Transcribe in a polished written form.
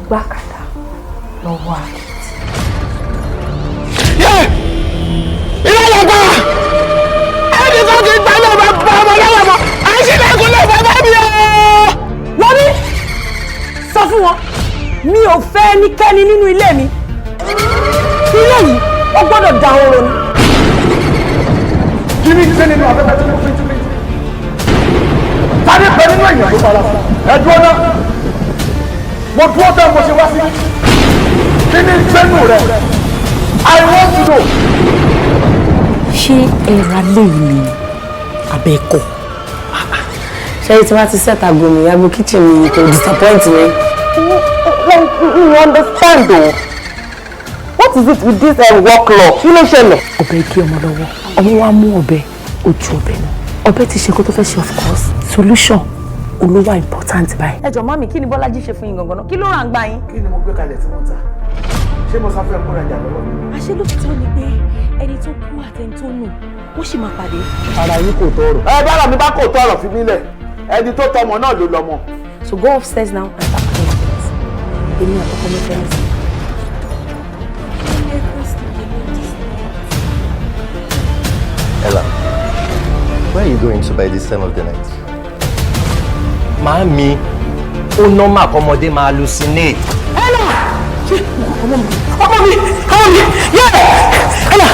gbàkàdà lọ́wọ́ àkìtì. ilé ìyàgbá ẹni tó ti gbá ló bá bá ọmọ lọ́wọ́ mọ́ àìsílẹ̀kùn ló bá bá mi o. wọ́n ní sọ fún wọn mi ò fẹ́ ẹnikẹ́ni nínú ilé mi ilé yìí ó gbọ́dọ̀ dahoro ni. kí ni ṣe nínú afẹ́fẹ́ tí mo fi tún mi. tani pẹ̀ nínú èèyàn tó fara fún ẹ̀dùn ọ̀nà mo dúró tẹ́ mo ṣe wá sí kí ni gbẹ́nu rẹ̀ I want to know. ṣé ẹ̀rà lẹ́yìn ni abẹ́ẹ̀kọ́ ṣé tí wọ́n ti sẹ́ta gbomi yàgò kíchìn mi kò disappoint me. You understand though. What is it with this work law? Kí ló ṣẹlẹ̀? Ọbẹ̀ gé ọmọ lọ́wọ́. Ọmọ wa mú ọbẹ̀ ojú ọbẹ̀ náà. Ọbẹ̀ ti ṣe kó tó fẹ́ ṣe of course. Solution olówó important báyìí. Ẹ jọ̀ọ́ mami, kí ni Bọ́lájí ṣe fún yín gangan náà? Kí ló rà ń gbà yín? Kí ni mo gbé kalẹ̀ tí mo ta? Ṣé mo sáfẹ́ kó rajà lọ́wọ́ mi? Àṣé lóòótọ́ ni pé ẹni tó kú àtẹni tó nù wọ́n sì máa pàdé. Ara yín kò tọrọ. Bára mi bá kò tọrọ fi mí lẹ̀. Ẹni tó tọmọ náà ló lọmọ. So go upstairs now and start cleaning things. Èmi àkọ́kọ́ mi fẹ́ mi. Ella, where are you going to by this time of the night? Mami, ó normal kọ́mọdé máa hallucinate. Ella! Ọmọ mi! Yeah! Ella!